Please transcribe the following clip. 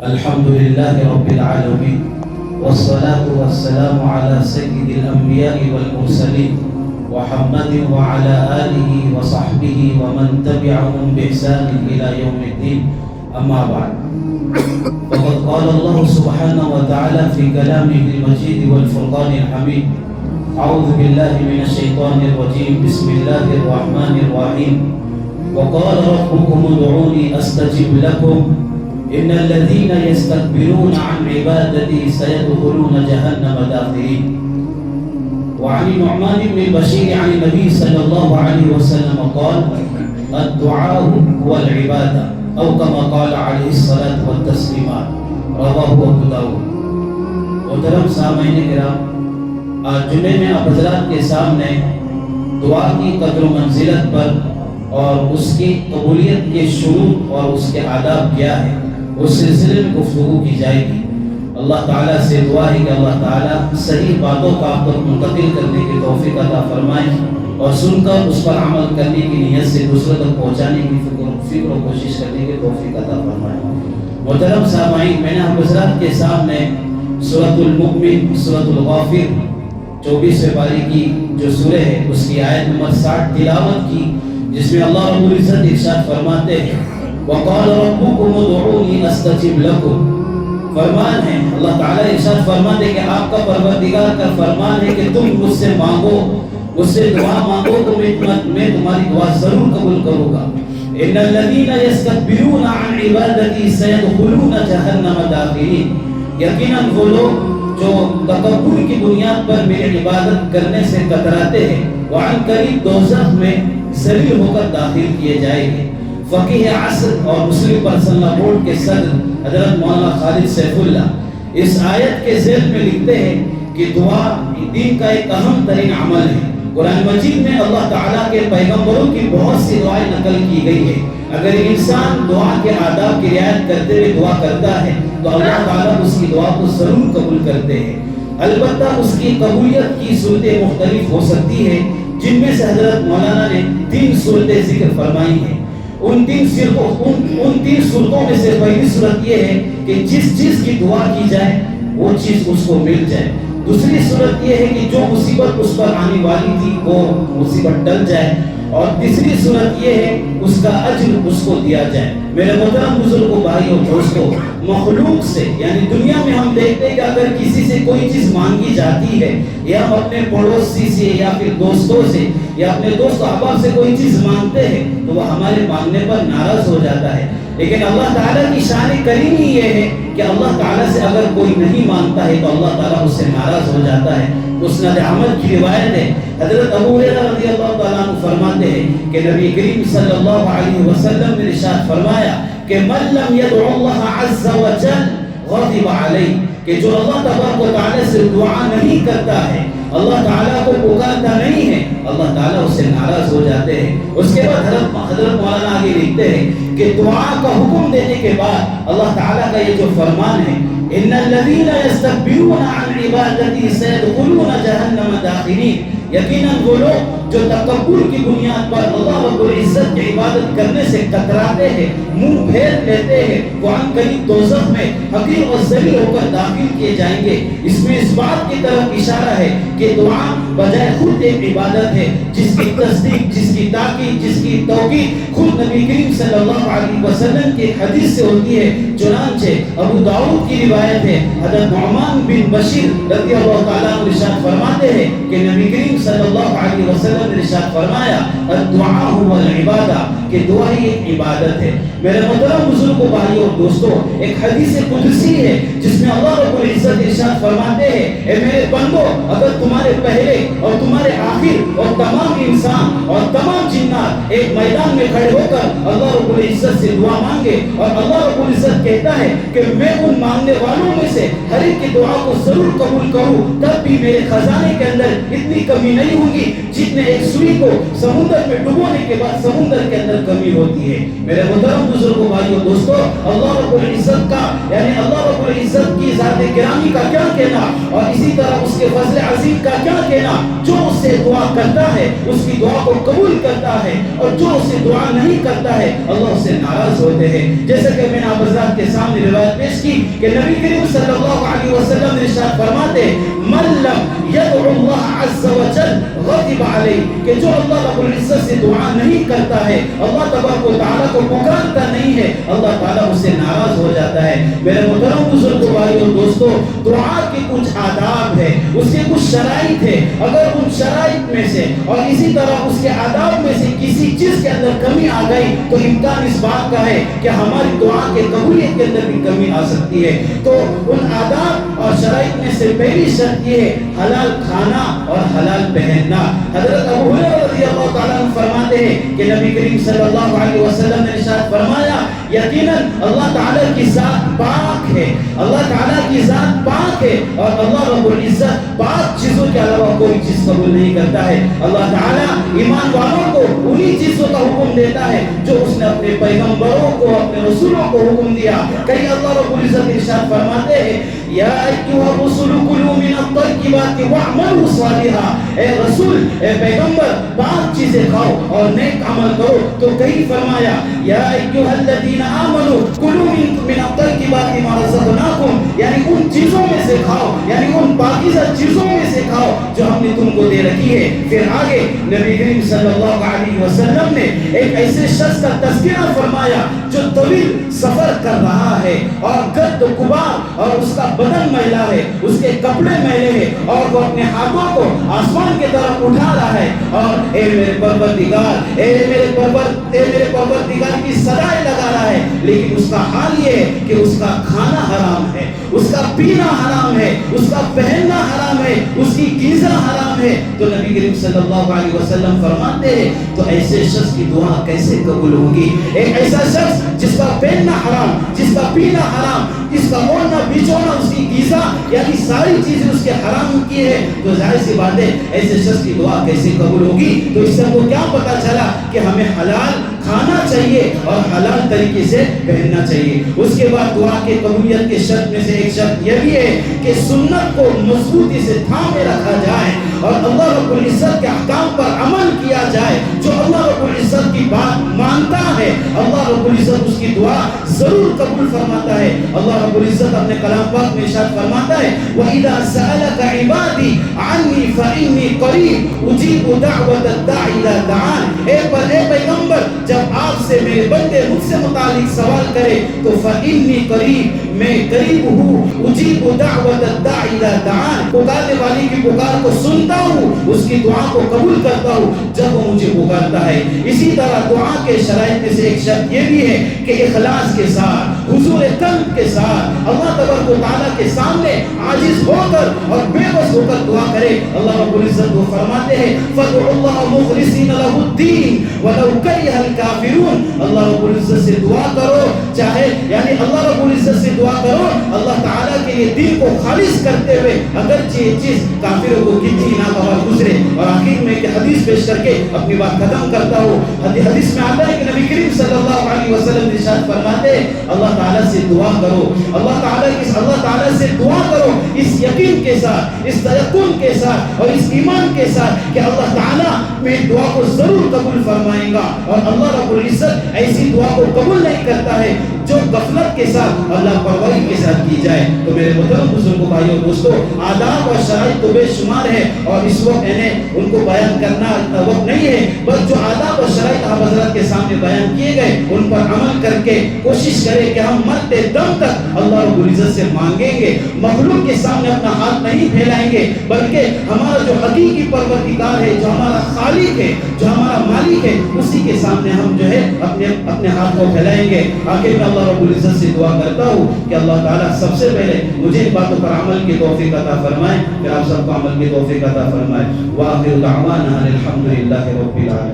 الحمد لله رب العالمين والصلاة والسلام على سيد الأنبياء والمرسلين محمد وعلى آله وصحبه ومن تبعهم بإحسان إلى يوم الدين أما بعد فقد قال الله سبحانه وتعالى في كلامه المجيد والفرقان الحميد أعوذ بالله من الشيطان الرجيم بسم الله الرحمن الرحيم وقال ربكم ادعوني أستجب لكم إن الذين يستكبرون عن عبادتي سيدخلون جهنم داخرين. وعن النعمان بن بشير عن النبي صلى الله عليه وسلم قال الدعاء هو العبادة أو كما قال عليه الصلاة والتسليمات رواه أبو داود. محترم سامعین کرام، آج جمعے میں آپ حضرات کے سامنے دعا کی قدر و منزلت پر اور اس کی قبولیت کے شروط اور اس کے آداب کیا ہے اس سلسلے میں گفتگو کی جائے گی. اللہ تعالیٰ سے دعا ہے کہ اللہ تعالیٰ صحیح باتوں کا آپ تک منتقل کرنے کی توفیق عطا فرمائے اور سن کر اس پر عمل کرنے کی نیت سے دوسروں تک پہنچانے کی فکر و کوشش کرنے کی توفیق عطا فرمائے. محترم سامعین، میں نے آپ حضرات کے سامنے سورۃ المؤمن سورۃ الغافر 24ویں پارے کی جو سورہ ہے اس کی آیت نمبر 60 تلاوت کی، جس میں اللہ رب العزت ارشاد فرماتے ہیں وقال ربكم ادعوني استجب لكم. فرمان ہے اللہ تعالیٰ ارشاد فرماتے ہیں کہ آپ کا پروردگار کا فرمان ہے کہ تم مجھ سے مانگو، مجھ سے دعا مانگو تو میں تمہاری دعا ضرور قبول کروں گا. ان الذين يستكبرون عن عبادتي سيدخلون جهنم داخرين. یقیناً وہ لوگ جو تکبر کی بنیاد پر میری عبادت کرنے سے کتراتے ہیں وہ عن قریب دوزخ میں ذلیل ہو کر داخل کیے جائیں گے. فقیہ عصر اور مسلم پرسنل بورڈ کے صدر حضرت مولانا خالد سیف اللہ اس آیت کے ذیل میں لکھتے ہیں کہ دعا دین کا ایک اہم ترین عمل ہے. قرآن مجید میں اللہ تعالیٰ کے پیغمبروں کی بہت سی دعائیں نقل کی گئی ہے. اگر انسان دعا کے آداب کی رعایت کرتے ہوئے دعا کرتا ہے تو اللہ تعالیٰ اس کی دعا کو ضرور قبول کرتے ہیں. البتہ اس کی قبولیت کی صورتیں مختلف ہو سکتی ہیں، جن میں سے حضرت مولانا نے 3 صورتیں ذکر فرمائی ہیں. ان تین صورتوں میں سے پہلی صورت یہ ہے کہ جس چیز کی دعا کی جائے وہ چیز اس کو مل جائے. دوسری صورت یہ ہے کہ جو مصیبت اس پر آنے والی تھی وہ مصیبت ٹل جائے. اور تیسری صورت یہ ہے اس کا اجر اس کو دیا جائے. میرے محترم بزرگوں، بھائیوں، دوستوں، مخلوق سے یعنی دنیا میں ہم دیکھتے ہیں کہ اگر کسی سے کوئی چیز مانگی جاتی ہے یا ہم اپنے پڑوسی سے یا پھر دوستوں سے یا اپنے دوست احباب سے کوئی چیز مانگتے ہیں تو وہ ہمارے مانگنے پر ناراض ہو جاتا ہے. لیکن اللہ تعالیٰ کی شان کریمی یہ ہے کہ اللہ تعالیٰ سے اگر کوئی نہیں مانگتا ہے تو اللہ تعالیٰ اس سے ناراض ہو جاتا ہے. مسند احمد کی روایت ہے، حضرت ابو ہریرہ رضی اللہ تعالیٰ عنہ فرماتے ہیں کہ نبی کریم صلی اللہ علیہ وسلم نے ارشاد فرمایا کہ من لم يدع اللہ عز وجل غضب علیہ، کہ جو اللہ تبارک و تعالیٰ سے دعا نہیں کرتا ہے، اللہ تعالیٰ کو پکارتا نہیں ہے، اللہ تعالیٰ اس سے ناراض ہو جاتے ہیں. اس کے بعد حضرت مولانا آگے لکھتے ہیں کہ دعا کا حکم دینے کے بعد اللہ تعالیٰ کا یہ جو فرمان ہے ان الذين يستكبرون عن عبادتي سيدخلون جهنم داخرين. یقیناً وہ لوگ جو تکبر کی بنیاد پر اللہ رب العزت کی عبادت کرنے سے کتراتے ہیں، منہ پھیر لیتے ہیں، وہ عن قریب دوزخ میں حقیر و ذلیل ہو کر داخل کیے جائیں گے. اس میں اس بات کی طرف اشارہ ہے کہ دعا بجائے خود ایک عبادت ہے جس کی تصدیق، جس کی تاکید، جس کی توقید خود نبی کریم صلی اللہ علیہ وسلم کی حدیث سے ہوتی ہے. چنانچہ ابو داؤد کی روایت ہے، حضرت نعمان بن بشیر رضی اللہ تعالیٰ عنہ ارشاد فرماتے ہیں کہ نبی کریم صلی اللہ علیہ وسلم نے ارشاد فرمایا الدعاء هو العبادہ، کہ دعا ہی ایک عبادت ہے. میرے محترم بزرگوں، بھائیوں، دوستوں، ایک حدیث قدسی ہے جس میں اللہ رب العزت ارشاد فرماتے ہیں اے میرے بندو، اگر تمہارے پہلے اور تمہارے آخر اور تمام انسان اور تمام جنات ایک میدان میں کھڑے ہو کر اللہ رب العزت سے دعا مانگے اور اللہ رب العزت کہتا ہے کہ میں ان مانگنے والوں میں سے ہر ایک کی دعا کو ضرور قبول کروں، تب بھی میرے خزانے کے اندر اتنی کمی نہیں ہوگی جتنے ایک سوئی کو سمندر میں ڈبونے کے بعد سمندر کے اندر کمی ہوتی ہے۔ میرے محترم بزرگوں، بھائیوں، دوستوں، اللہ رب العزت کا یعنی اللہ رب العزت کی ذات گرامی کا کیا کہنا، اور اسی طرح اس کے فضل عظیم کا کیا کہنا۔ جو اس سے دعا کرتا ہے اس کی دعا کو قبول کرتا ہے، اور جو اس سے دعا نہیں کرتا ہے اللہ اس سے ناراض ہوتے ہیں۔ جیسے کہ میں نے آپ حضرات کے سامنے روایت پیش کی کہ نبی کریم صلی اللہ علیہ وسلم نے ارشاد فرماتے من لم يدعو اللہ عز وجل غضب علیہ، کہ جو اللہ رب العزت سے دعا نہیں کرتا ہے، اللہ تبارک و تعالیٰ کو پکارتا نہیں ہے، اللہ تعالیٰ اس سے ناراض ہو جاتا ہے۔ میرے محترم بزرگوں، بھائیوں، دوستوں، دعا کے کچھ آداب ہے، اس کے کچھ شرائط ہے۔ اگر ان شرائط میں سے اور اسی طرح اس کے آداب میں سے کسی چیز کے اندر کمی آ گئی تو امکان اس بات کا ہے کہ ہماری دعا کے قبولیت کے اندر بھی کمی آ سکتی ہے۔ تو ان آداب اور شرائط میں سے پہلی شرط یہ ہے حلال کھانا اور حلال پہننا۔ حضرت ابو ہریرہ رضی اللہ تعالیٰ عنہ فرماتے ہیں کہ نبی کریم صلی اللہ علیہ وسلم نے ارشاد فرمایا یقیناً اللہ تعالیٰ کی ذات پاک ہے، اللہ تعالیٰ کی ذات پاک ہے، اور اللہ رب العزت پاک چیزوں کے علاوہ کوئی چیز قبول نہیں کرتا ہے۔ اللہ تعالیٰ ایمان والوں کو انہی چیزوں کا حکم دیتا ہے جو اس نے اپنے پیغمبروں کو، اپنے رسولوں کو حکم دیا۔ کہیں اللہ رب العزت ارشاد فرماتے ہیں یا ایھا الرسل کلوا من الطیبات واعملوا صالحا، اے رسول، اے پیغمبر، پاک چیزیں کھاؤ اور نیک عمل کرو۔ تو کہیں فرمایا یا ایھا الذین آمنوا کلوا من الطیبات ما رزقناکم، یعنی ان چیزوں میں سے کھاؤ، یعنی ان پاکیزہ چیزوں میں سے کھاؤ جو ہم نے تم کو دے رکھی ہے۔ پھر آگے نبی کریم صلی اللہ علیہ وسلم نے ایک ایسے شخص کا تذکرہ فرمایا جو طویل سفر کر رہا ہے اور گرد و غبار اور اس کا بدن میلا ہے، اس کے کپڑے میلے ہیں، اور وہ اپنے ہاتھوں کو آسمان کی طرف اٹھا رہا ہے اور اے میرے پروردگار، اے میرے پروردگار کی صدائیں لگا رہا ہے، لیکن اس کا حال یہ ہے کہ اس کا کھانا حرام ہے، اس کا پینا حرام ہے، اس کا پہننا حرام ہے، اس کی غذا حرام ہے۔ تو نبی کریم صلی اللہ علیہ وسلم فرماتے ہیں تو ایسے شخص کی دعا کیسے قبول ہوگی؟ ایک ایسا شخص جس کا پہننا حرام، جس کا پینا حرام، جس کا اوڑھنا بچھونا، اس کی غذا یعنی ساری چیزیں اس کے حرام کی ہے، تو ظاہر سی بات ہے ایسے شخص کی دعا کیسے قبول ہوگی؟ تو اس سے ہم کو کیا پتا چلا کہ ہمیں حلال کھانا چاہیے اور حلال طریقے سے پہننا چاہیے۔ اس کے بعد دعا کے قبولیت کے شرط میں سے ایک شرط یہ بھی ہے کہ سنت کو مضبوطی سے تھامے رکھا جائے اور اللہ رب العزت کے احکام پر عمل کیا جائے۔ جو اللہ رب العزت کی بات مانتا ہے اللہ رب العزت اس کی دعا ضرور قبول فرماتا ہے۔ اللہ رب العزت اپنے کلام پاک میں ارشاد فرماتا ہے وَإِذَا سَأَلَكَ عِبَادِي عَنِّي فَإِنِّي قَرِيبٌ أُجِيبُ دَعْوَةَ الدَّاعِ إِذَا دَعَانِ، اے پیغمبر جب آپ سے میرے بندے مجھ سے متعلق سوال کرے تو فَإِنِّي قَرِيبٌ، میں قریب ہوں، اجیب دعوت الداعی اذا دعان، پکارنے والی کی پکار کو سنتا ہوں، اس کی دعا کو قبول کرتا ہوں جب وہ مجھے پکارتا ہے۔ اسی طرح دعا کے شرائط میں سے ایک شرط یہ بھی ہے کہ اخلاص کے ساتھ، حضور قلب کے ساتھ اللہ تبارک و تعالیٰ کے سامنے عاجز ہو کر اور بے بس ہو کر دعا کرے۔ اللہ رب العزت وہ فرماتے ہیں فَادْعُوا اللَّهَ مُخْلِصِينَ لَهُ الدِّينَ وَلَوْ كَرِهَ الْكَافِرُونَ، اللہ رب العزت سے دعا کرو، چاہے یعنی اللہ رب العزت سے دعا کرو اللہ تعالیٰ کے لیے دل کو خالص کرتے ہوئے، اگرچہ یہ چیز کافروں کو کتنی ناگوار گزرے۔ اور آخر میں ایک حدیث پیش کر کے اپنی بات ختم کرتا ہوں۔ حدیث میں آتا ہے کہ نبی کریم صلی اللہ علیہ وسلم ارشاد فرماتے ہیں اللہ تعالیٰ سے دعا کرو، اللہ تعالیٰ سے دعا کرو اس یقین کے ساتھ، اس تیقن کے ساتھ اور اس ایمان کے ساتھ کہ اللہ تعالیٰ میری دعا کو ضرور قبول فرمائے گا۔ اور اللہ رب العزت ایسی دعا کو قبول نہیں کرتا ہے جو غفلت کے ساتھ اللہ پرواہی کے ساتھ کی جائے۔ تو میرے محترم بزرگوں، بھائیوں، دوستوں، آداب اور شرائط تو بے شمار ہے اور اس وقت ان کو بیان کرنا وقت نہیں ہے، بس جو آداب اور شرائط آپ حضرات کے سامنے بیان کیے گئے ان پر عمل کر کے کوشش کریں کہ ہم مرتے دم تک اللہ رب العزت سے مانگیں گے، مخلوق کے سامنے اپنا ہاتھ نہیں پھیلائیں گے، بلکہ ہمارا جو حقیقی پروردگار ہے، جو ہمارا خالق ہے، جو ہمارا مالک ہے، اسی کے سامنے ہم جو ہے اپنے ہاتھ کو پھیلائیں گے۔ آخر میں اللہ رب العزت سے دعا کرتا ہوں کہ اللہ تعالیٰ سب سے پہلے مجھے ان باتوں پر عمل کی توفیق عطا فرمائے، پھر آپ سب کو عمل کی توفیق عطا فرمائے۔ وآخر دعوانا الحمد للہ رب العالمین۔